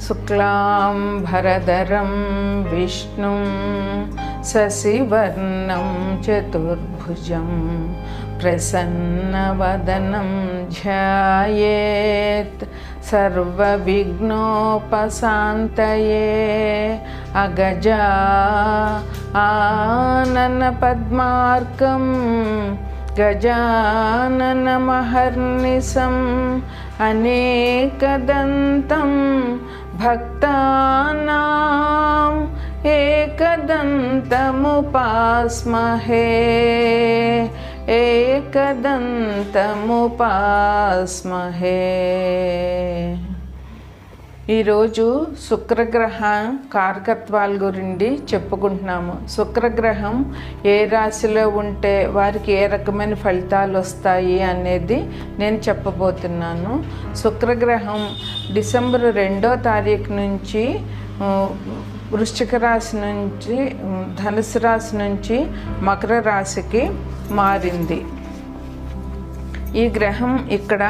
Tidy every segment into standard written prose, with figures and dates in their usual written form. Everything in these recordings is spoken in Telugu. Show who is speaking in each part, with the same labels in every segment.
Speaker 1: శుక్లాంబరధరం విష్ణుం శశివర్ణం చతుర్భుజం ప్రసన్నవదనం ధ్యాయేత్ సర్వవిఘ్నోపశాంతయే అగజా ఆనన పద్మార్కం గజాననమహర్నిశం అనేకదంతం భక్తానాం ఏకదంతముపాస్మహే ఏకదంతముపాస్మహే. ఈరోజు శుక్రగ్రహ కారకత్వాల గురించి చెప్పుకుంటున్నాము. శుక్రగ్రహం ఏ రాశిలో ఉంటే వారికి ఏ రకమైన ఫలితాలు వస్తాయి అనేది నేను చెప్పబోతున్నాను. శుక్రగ్రహం డిసెంబర్ 2వ తారీఖు నుంచి వృశ్చిక రాశి నుంచి ధనుసు రాశి నుంచి మకర రాశికి మారింది. ఈ గ్రహం ఇక్కడ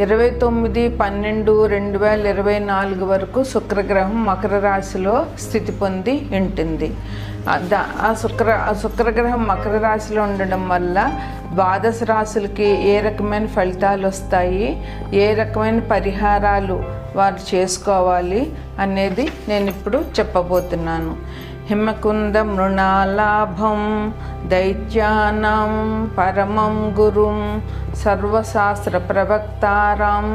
Speaker 1: 29/12/2024 వరకు శుక్రగ్రహం మకర రాశిలో స్థితి పొంది ఉంటుంది. ఆ శుక్రగ్రహం మకర రాశిలో ఉండడం వల్ల ద్వాదశ రాశులకి ఏ రకమైన ఫలితాలు వస్తాయి, ఏ రకమైన పరిహారాలు వారు చేసుకోవాలి అనేది నేను ఇప్పుడు చెప్పబోతున్నాను. హిమకుంద మృణాలాభం దైత్యానాం పరమం గురుం సర్వశాస్త్ర ప్రవక్తారాం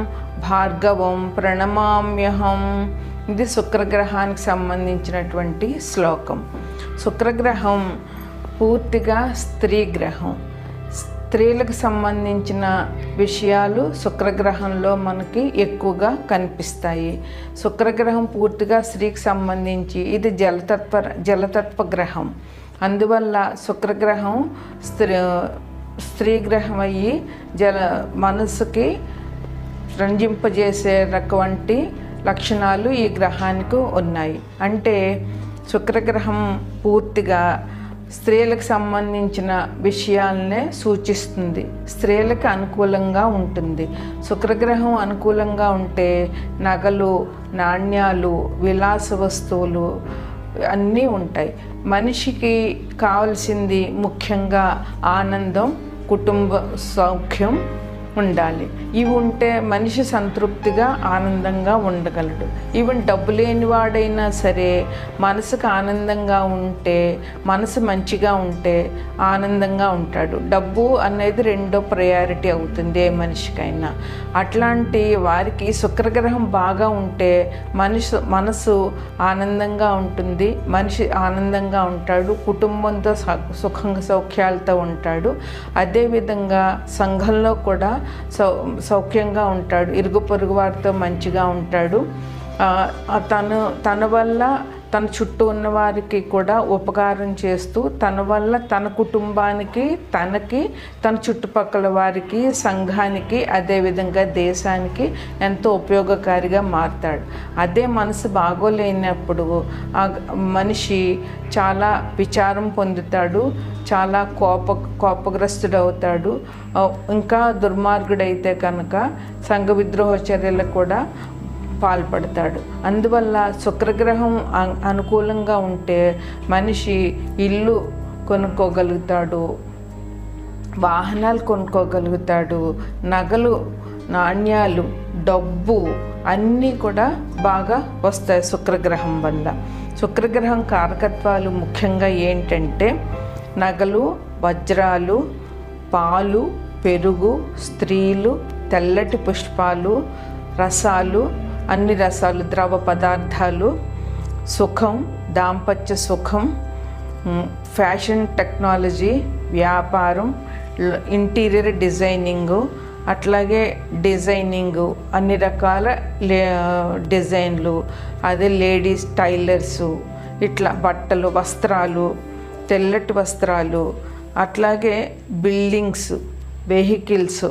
Speaker 1: భార్గవం ప్రణమామ్యహం. ఇది శుక్రగ్రహానికి సంబంధించినటువంటి శ్లోకం. శుక్రగ్రహం పూర్తిగా స్త్రీ గ్రహం. స్త్రీలకు సంబంధించిన విషయాలు శుక్రగ్రహంలో మనకి ఎక్కువగా కనిపిస్తాయి. శుక్రగ్రహం పూర్తిగా స్త్రీకి సంబంధించి ఇది జలతత్వ గ్రహం. అందువల్ల శుక్రగ్రహం స్త్రీ గ్రహం అయ్యి మనసుకి రంజింపజేసేటువంటి లక్షణాలు ఈ గ్రహానికి ఉన్నాయి. అంటే శుక్రగ్రహం పూర్తిగా స్త్రీలకు సంబంధించిన విషయాలనే సూచిస్తుంది. స్త్రీలకు అనుకూలంగా ఉంటుంది. శుక్రగ్రహం అనుకూలంగా ఉంటే నగలు, నాణ్యాలు, విలాస వస్తువులు అన్నీ ఉంటాయి. మనిషికి కావాల్సింది ముఖ్యంగా ఆనందం, కుటుంబ సౌఖ్యం ఉండాలి. ఇవి ఉంటే మనిషి సంతృప్తిగా ఆనందంగా ఉండగలడు. ఈవెన్ డబ్బు లేనివాడైనా సరే మనసుకు ఆనందంగా ఉంటే, మనసు మంచిగా ఉంటే ఆనందంగా ఉంటాడు. డబ్బు అనేది రెండో ప్రయారిటీ అవుతుంది ఏ మనిషికైనా. అట్లాంటి వారికి శుక్రగ్రహం బాగా ఉంటే మనసు ఆనందంగా ఉంటుంది, మనిషి ఆనందంగా ఉంటాడు, కుటుంబంతో సౌఖ్యాలతో ఉంటాడు. అదేవిధంగా సంఘంలో కూడా సౌఖ్యంగా ఉంటాడు, ఇరుగు పొరుగు వారితో మంచిగా ఉంటాడు. తన వల్ల తన చుట్టూ ఉన్న వారికి కూడా ఉపకారం చేస్తూ తన వల్ల తన కుటుంబానికి, తనకి, తన చుట్టుపక్కల వారికి, సంఘానికి, అదేవిధంగా దేశానికి ఎంతో ఉపయోగకారిగా మారుతాడు. అదే మనసు బాగోలేనప్పుడు ఆ మనిషి చాలా విచారం పొందుతాడు, చాలా కోపగ్రస్తుడవుతాడు. ఇంకా దుర్మార్గుడైతే కనుక సంఘ విద్రోహ చర్యలకు కూడా పాల్పడతాడు. అందువల్ల శుక్రగ్రహం అనుకూలంగా ఉంటే మనిషి ఇల్లు కొనుక్కోగలుగుతాడు, వాహనాలు కొనుక్కోగలుగుతాడు, నగలు, నాణ్యాలు, డబ్బు అన్నీ కూడా బాగా వస్తాయి శుక్రగ్రహం వల్ల. శుక్రగ్రహం కారకత్వాలు ముఖ్యంగా ఏంటంటే నగలు, వజ్రాలు, పాలు, పెరుగు, స్త్రీలు, తెల్లటి పుష్పాలు, రసాలు, అన్ని రసాలు, ద్రవ పదార్థాలు, సుఖం, దాంపత్య సుఖం, ఫ్యాషన్ టెక్నాలజీ, వ్యాపారం, ఇంటీరియర్ డిజైనింగు, అట్లాగే డిజైనింగు, అన్ని రకాల డిజైన్లు, అదే లేడీస్ టైలర్సు, ఇట్లా బట్టలు, వస్త్రాలు, తెల్లటి వస్త్రాలు, అట్లాగే బిల్డింగ్స్, వెహికల్స్,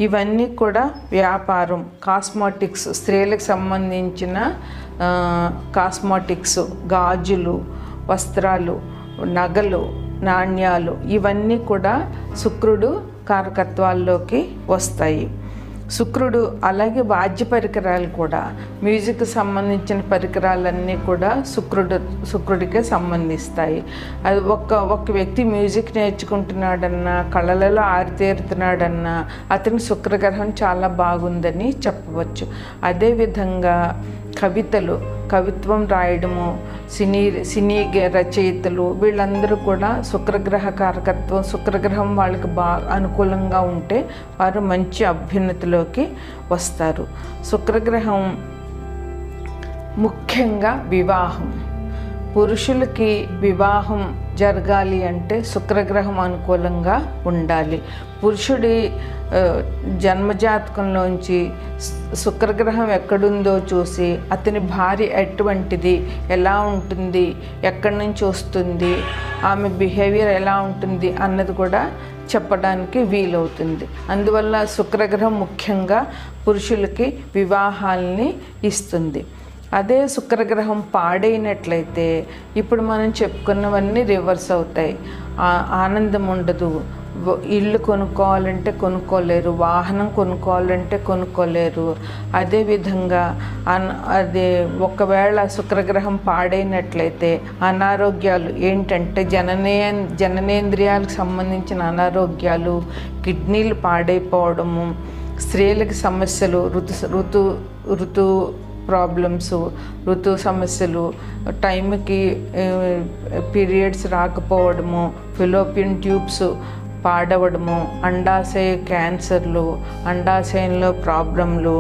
Speaker 1: ఇవన్నీ కూడా వ్యాపారం. కాస్మెటిక్స్, స్త్రీలకు సంబంధించిన కాస్మెటిక్స్, గాజులు, వస్త్రాలు, నగలు, నాణ్యాలు, ఇవన్నీ కూడా శుక్రుడు కారకత్వాల్లోకి వస్తాయి. శుక్రుడు అలాగే వాద్య పరికరాలు కూడా, మ్యూజిక్ సంబంధించిన పరికరాలన్నీ కూడా శుక్రుడికే సంబంధిస్తాయి. అది ఒక వ్యక్తి మ్యూజిక్ నేర్చుకుంటున్నాడన్నా, కళలలో ఆరితేరుతున్నాడన్నా అతని శుక్రగ్రహం చాలా బాగుందని చెప్పవచ్చు. అదేవిధంగా కవిత్వం రాయడము, సినీ రచయితలు వీళ్ళందరూ కూడా శుక్రగ్రహ కారకత్వం, శుక్రగ్రహం వాళ్ళకి అనుకూలంగా ఉంటే వారు మంచి అభ్యున్నతిలోకి వస్తారు. శుక్రగ్రహం ముఖ్యంగా వివాహం, పురుషులకి వివాహం జరగాలి అంటే శుక్రగ్రహం అనుకూలంగా ఉండాలి. పురుషుడి జన్మజాతకంలోంచి శుక్రగ్రహం ఎక్కడుందో చూసి అతని భార్య ఎటువంటిది, ఎలా ఉంటుంది, ఎక్కడి నుంచి వస్తుంది, ఆమె బిహేవియర్ ఎలా ఉంటుంది అన్నది కూడా చెప్పడానికి వీలవుతుంది. అందువల్ల శుక్రగ్రహం ముఖ్యంగా పురుషులకి వివాహాలని ఇస్తుంది. అదే శుక్రగ్రహం పాడైనట్లయితే ఇప్పుడు మనం చెప్పుకున్నవన్నీ రివర్స్ అవుతాయి. ఆనందం ఉండదు, ఇల్లు కొనుక్కోవాలంటే కొనుక్కోలేరు, వాహనం కొనుక్కోవాలంటే కొనుక్కోలేరు. అదేవిధంగా ఒకవేళ శుక్రగ్రహం పాడైనట్లయితే అనారోగ్యాలు ఏంటంటే జననేంద్రియాలకు సంబంధించిన అనారోగ్యాలు, కిడ్నీలు పాడైపోవడము, స్త్రీలకు సమస్యలు, ఋతు ప్రాబ్లమ్స్, ఋతు సమస్యలు, టైంకి పీరియడ్స్ రాకపోవడము, ఫిలోపియన్ ట్యూబ్స్ పాడవడము, అండాశయ క్యాన్సర్లు, అండాశయంలో ప్రాబ్లంలు,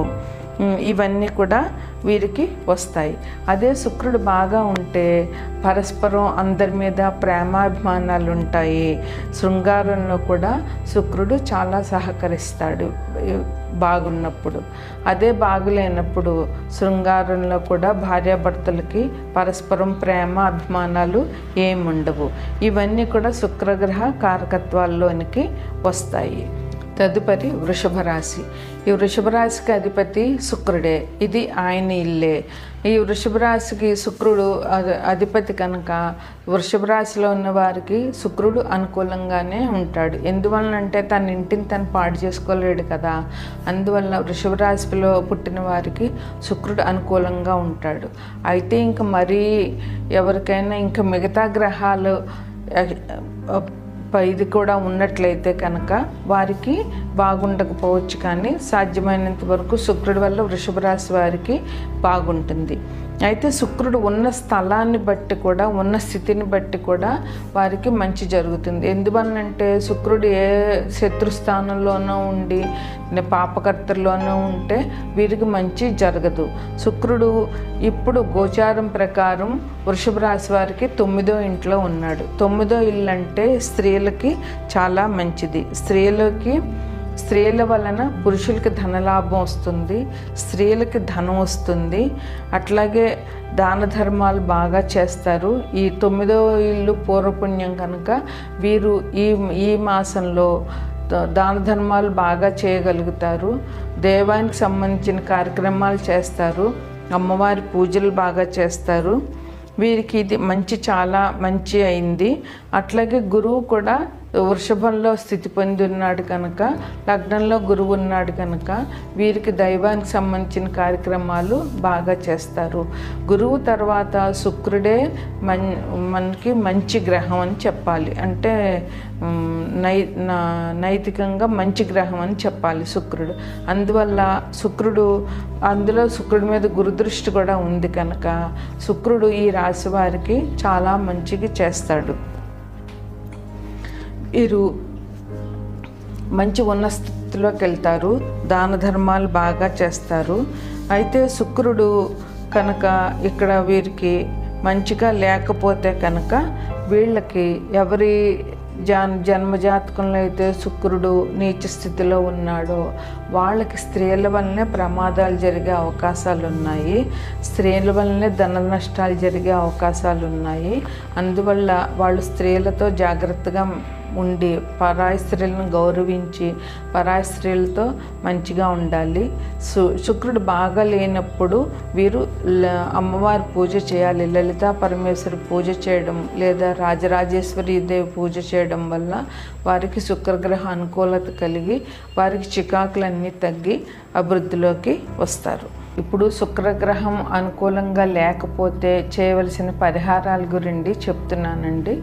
Speaker 1: ఇవన్నీ కూడా వీరికి వస్తాయి. అదే శుక్రుడు బాగా ఉంటే పరస్పరం అందరి మీద ప్రేమాభిమానాలు ఉంటాయి. శృంగారంలో కూడా శుక్రుడు చాలా సహకరిస్తాడు బాగున్నప్పుడు. అదే బాగులేనప్పుడు శృంగారంలో కూడా భార్యాభర్తలకి పరస్పరం ప్రేమ అభిమానాలు ఏముండవు. ఇవన్నీ కూడా శుక్రగ్రహ కారకత్వాల్లోనికి వస్తాయి. తదుపరి వృషభ రాశి. ఈ వృషభ రాశికి అధిపతి శుక్రుడే, ఇది ఆయన ఇల్లే. ఈ వృషభ రాశికి శుక్రుడు అధిపతి కనుక వృషభ రాశిలో ఉన్న వారికి శుక్రుడు అనుకూలంగానే ఉంటాడు. ఎందువలనంటే తన ఇంటిని తను పాడు చేసుకోలేడు కదా. అందువల్ల వృషభ రాశిలో పుట్టిన వారికి శుక్రుడు అనుకూలంగా ఉంటాడు. అయితే ఇంకా మరీ ఎవరికైనా ఇంకా మిగతా గ్రహాలు ఇది కూడా ఉన్నట్లయితే కనుక వారికి బాగుండకపోవచ్చు, కానీ సాధ్యమైనంత వరకు శుక్రుడి వల్ల వృషభ రాశి వారికి బాగుంటుంది. అయితే శుక్రుడు ఉన్న స్థలాన్ని బట్టి కూడా, ఉన్న స్థితిని బట్టి కూడా వారికి మంచి జరుగుతుంది. ఎందువల్లంటే శుక్రుడు ఏ శత్రుస్థానంలోనో ఉండి పాపకర్తల్లోనూ ఉంటే వీరికి మంచి జరగదు. శుక్రుడు ఇప్పుడు గోచారం ప్రకారం వృషభ రాశి వారికి 9వ ఇంట్లో ఉన్నాడు. 9వ ఇల్లు అంటే స్త్రీలకి చాలా మంచిది. స్త్రీల వలన పురుషులకి ధనలాభం వస్తుంది, స్త్రీలకి ధనం వస్తుంది. అట్లాగే దాన ధర్మాలు బాగా చేస్తారు. ఈ 9వ ఇల్లు పూర్వపుణ్యం కనుక వీరు ఈ మాసంలో దాన ధర్మాలు బాగా చేయగలుగుతారు. దేవానికి సంబంధించిన కార్యక్రమాలు చేస్తారు, అమ్మవారి పూజలు బాగా చేస్తారు. వీరికి ఇది చాలా మంచి అయింది. అట్లాగే గురువు కూడా వృషభంలో స్థితి పొంది ఉన్నాడు కనుక, లగ్నంలో గురువు ఉన్నాడు కనుక వీరికి దైవానికి సంబంధించిన కార్యక్రమాలు బాగా చేస్తారు. గురువు తర్వాత శుక్రుడే మనకి మంచి గ్రహం అని చెప్పాలి. అంటే నైతికంగా మంచి గ్రహం అని చెప్పాలి శుక్రుడు. అందువల్ల శుక్రుడి మీద గురుదృష్టి కూడా ఉంది కనుక శుక్రుడు ఈ రాశి వారికి చాలా మంచిగా చేస్తాడు. వీరు మంచి ఉన్న స్థితిలోకి వెళ్తారు, దాన ధర్మాలు బాగా చేస్తారు. అయితే శుక్రుడు కనుక ఇక్కడ వీరికి మంచిగా లేకపోతే కనుక వీళ్ళకి ఎవరి జన్మజాతకంలో అయితే శుక్రుడు నీచ స్థితిలో ఉన్నాడో వాళ్ళకి స్త్రీల వల్లనే ప్రమాదాలు జరిగే అవకాశాలు ఉన్నాయి, స్త్రీల వల్లనే ధన నష్టాలు జరిగే అవకాశాలు ఉన్నాయి. అందువల్ల వాళ్ళు స్త్రీలతో జాగ్రత్తగా ఉండి పరాయి స్త్రీలను గౌరవించి పరాయి స్త్రీలతో మంచిగా ఉండాలి. శుక్రుడు బాగా లేనప్పుడు వీరు అమ్మవారి పూజ చేయాలి. లలితా పరమేశ్వరి పూజ చేయడం లేదా రాజరాజేశ్వరి దేవి పూజ చేయడం వల్ల వారికి శుక్రగ్రహ అనుకూలత కలిగి వారికి చికాకులన్నీ తగ్గి అభివృద్ధిలోకి వస్తారు. ఇప్పుడు శుక్రగ్రహం అనుకూలంగా లేకపోతే చేయవలసిన పరిహారాల గురించి చెప్తున్నానండి.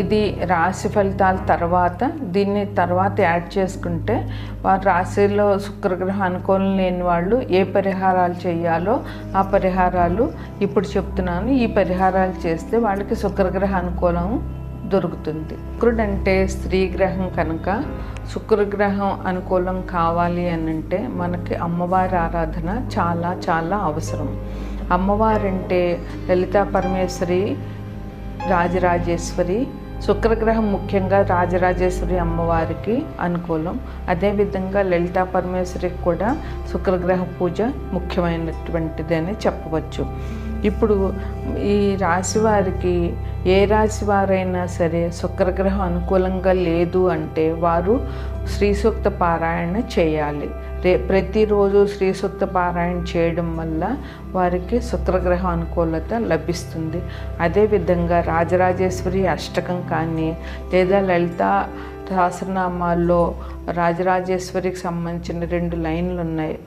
Speaker 1: ఇది రాశి ఫలితాల తర్వాత దీన్ని తర్వాత యాడ్ చేసుకుంటే వారి రాశిలో శుక్రగ్రహం అనుకూలం లేని వాళ్ళు ఏ పరిహారాలు చేయాలో ఆ పరిహారాలు ఇప్పుడు చెప్తున్నాను. ఈ పరిహారాలు చేస్తే వాళ్ళకి శుక్రగ్రహ అనుకూలం దొరుకుతుంది. శుక్రుడు అంటే స్త్రీ గ్రహం కనుక శుక్రగ్రహం అనుకూలం కావాలి అనంటే మనకి అమ్మవారి ఆరాధన చాలా చాలా అవసరం. అమ్మవారంటే లలితా పరమేశ్వరి, రాజరాజేశ్వరి. శుక్రగ్రహం ముఖ్యంగా రాజరాజేశ్వరి అమ్మవారికి అనుకూలం. అదేవిధంగా లలితా పరమేశ్వరికి కూడా శుక్రగ్రహ పూజ ముఖ్యమైనటువంటిది అని చెప్పవచ్చు. ఇప్పుడు ఈ రాశి వారికి ఏ రాశి వారైనా సరే శుక్రగ్రహం అనుకూలంగా లేదు అంటే వారు శ్రీ సూక్త పారాయణ చేయాలి. ప్రతిరోజు శ్రీ సూక్త పారాయణ చేయడం వల్ల వారికి శుక్రగ్రహం అనుకూలత లభిస్తుంది. అదేవిధంగా రాజరాజేశ్వరి అష్టకం కానీ లేదా లలితా సహస్రనామాల్లో రాజరాజేశ్వరికి సంబంధించిన 2 లైన్లు ఉన్నాయి.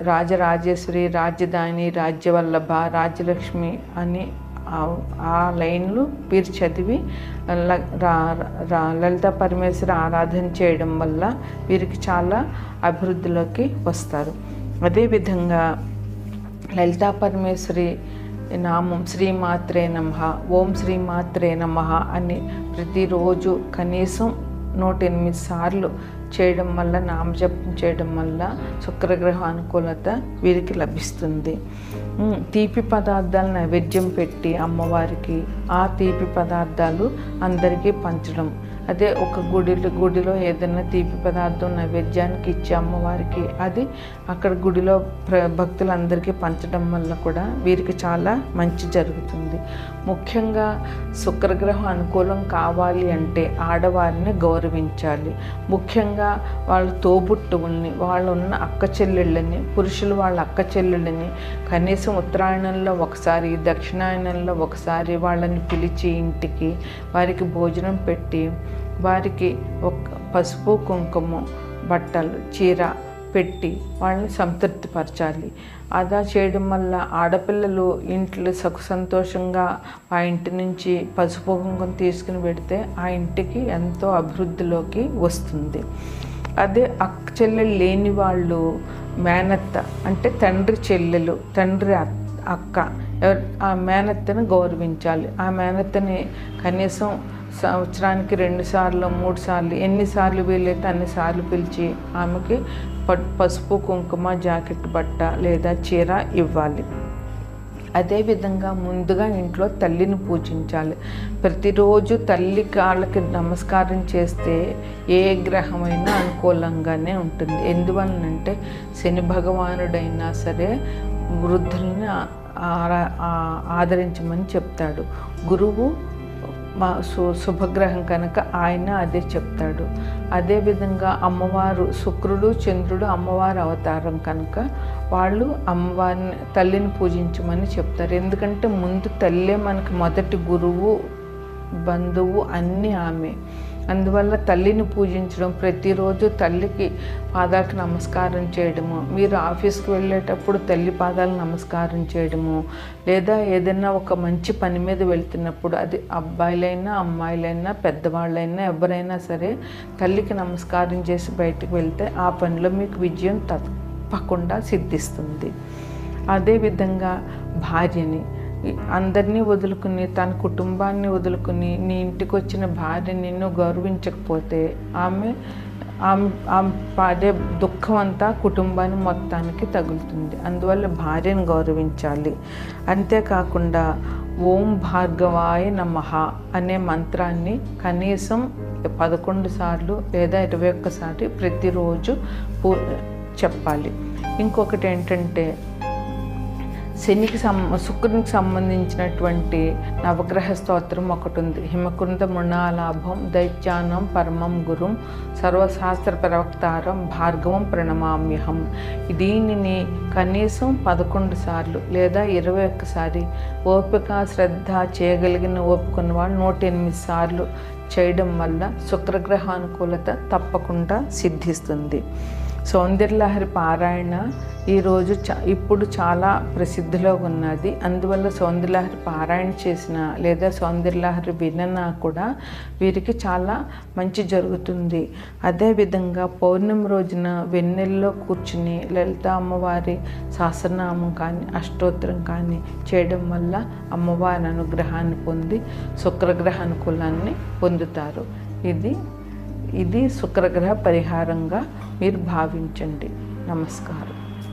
Speaker 1: రాజరాజేశ్వరి, రాజధాని, రాజ్యవల్లభ, రాజ్యలక్ష్మి అని ఆ లైన్లు వీరు చదివి లలితా పరమేశ్వరి ఆరాధన చేయడం వల్ల వీరికి చాలా అభివృద్ధిలోకి వస్తారు. అదేవిధంగా లలితా పరమేశ్వరి నామం శ్రీమాత్రే నమః, ఓం శ్రీమాత్రే నమః అని ప్రతిరోజు కనీసం 108 సార్లు చేయడం వల్ల, నామజపం చేయడం వల్ల శుక్రగ్రహ అనుకూలత వీరికి లభిస్తుంది. తీపి పదార్థాలు నైవేద్యం పెట్టి అమ్మవారికి ఆ తీపి పదార్థాలు అందరికీ పంచడం. అదే ఒక గుడిలో ఏదైనా తీపి పదార్థం నైవేద్యానికి ఇచ్చే అమ్మవారికి అది అక్కడ గుడిలో భక్తులందరికీ పంచడం వల్ల కూడా వీరికి చాలా మంచి జరుగుతుంది. ముఖ్యంగా శుక్రగ్రహం అనుకూలం కావాలి అంటే ఆడవారిని గౌరవించాలి. ముఖ్యంగా వాళ్ళ తోబుట్టువుల్ని, వాళ్ళు ఉన్న అక్క చెల్లెళ్ళని, పురుషులు వాళ్ళ అక్క చెల్లెళ్ళని కనీసం ఉత్తరాయణంలో ఒకసారి, దక్షిణాయనంలో ఒకసారి వాళ్ళని పిలిచి ఇంటికి వారికి భోజనం పెట్టి వారికి ఒక పసుపు కుంకుమ బట్టలు చీర పెట్టి వాళ్ళని సంతృప్తిపరచాలి. అలా చేయడం వల్ల ఆడపిల్లలు ఇంట్లో సంతోషంగా ఆ ఇంటి నుంచి పసుపు కుంకుమ తీసుకుని పెడితే ఆ ఇంటికి ఎంతో అభివృద్ధిలోకి వస్తుంది. అదే అక్క చెల్లెలు లేని వాళ్ళు మేనత్త అంటే తండ్రి చెల్లెలు, తండ్రి అక్క, ఆ మేనత్తని గౌరవించాలి. ఆ మేనత్తని కనీసం సంవత్సరానికి 2 సార్లు 3 సార్లు ఎన్నిసార్లు వీలైతే అన్నిసార్లు పిలిచి ఆమెకి పసుపు కుంకుమ, జాకెట్ బట్ట లేదా చీర ఇవ్వాలి. అదేవిధంగా ముందుగా ఇంట్లో తల్లిని పూజించాలి. ప్రతిరోజు తల్లి కాళ్ళకి నమస్కారం చేస్తే ఏ గ్రహమైనా అనుకూలంగానే ఉంటుంది. ఎందువలనంటే శని భగవానుడైనా సరే వృద్ధుల్ని ఆదరించమని చెప్తాడు. గురువు శుభగ్రహం కనుక ఆయన అదే చెప్తాడు. అదేవిధంగా అమ్మవారు శుక్రుడు, చంద్రుడు అమ్మవారి అవతారం కనుక వాళ్ళు అమ్మవారిని తల్లిని పూజించమని చెప్తారు. ఎందుకంటే ముందు తల్లే మనకి మొదటి గురువు, బంధువు అన్నీ ఆమె. అందువల్ల తల్లిని పూజించడం, ప్రతిరోజు తల్లికి పాదాలకు నమస్కారం చేయడము, మీరు ఆఫీస్కి వెళ్ళేటప్పుడు తల్లి పాదాలకు నమస్కారం చేయడము, లేదా ఏదైనా ఒక మంచి పని మీద వెళ్తున్నప్పుడు అది అబ్బాయిలైనా అమ్మాయిలైనా పెద్దవాళ్ళైనా ఎవరైనా సరే తల్లికి నమస్కారం చేసి బయటికి వెళ్తే ఆ పనిలో మీకు విజయం తప్పకుండా సిద్ధిస్తుంది. అదేవిధంగా భార్యని అందరినీ వదులుకుని తన కుటుంబాన్ని వదులుకుని నీ ఇంటికి వచ్చిన భార్య నిన్ను గౌరవించకపోతే ఆమె పాడే దుఃఖం అంతా కుటుంబాన్ని మొత్తానికి తగులుతుంది. అందువల్ల భార్యను గౌరవించాలి. అంతేకాకుండా ఓం భార్గవాయ నమః అనే మంత్రాన్ని కనీసం 11 సార్లు లేదా 21 సార్లు ప్రతిరోజు చెప్పాలి. ఇంకొకటి ఏంటంటే శుక్రునికి సంబంధించినటువంటి నవగ్రహ స్తోత్రం ఒకటి ఉంది. హిమకుంద మృణాలాభం దైత్యానం పరమం గురుం సర్వశాస్త్ర ప్రవక్తారం భార్గవం ప్రణమామ్యహం. దీనిని కనీసం 11 సార్లు లేదా 21 సారి ఓపిక శ్రద్ధ చేయగలిగిన ఓపికన్న వాళ్ళు 108 సార్లు చేయడం వల్ల శుక్రగ్రహ అనుకూలత తప్పకుండా సిద్ధిస్తుంది. సౌందర్యలహరి పారాయణ ఈరోజు ఇప్పుడు చాలా ప్రసిద్ధిలో ఉన్నది. అందువల్ల సౌందర్యలహరి పారాయణ చేసిన లేదా సౌందర్యలహరి విననా కూడా వీరికి చాలా మంచి జరుగుతుంది. అదేవిధంగా పౌర్ణమి రోజున వెన్నెల్లో కూర్చుని లలిత అమ్మవారి సహస్రనామం కానీ అష్టోత్తరం కానీ చేయడం వల్ల అమ్మవారి అనుగ్రహాన్ని పొంది శుక్రగ్రహ అనుకూలాన్ని పొందుతారు. ఇది శుక్రగ్రహ పరిహారంగా మీరు భావించండి. నమస్కారం.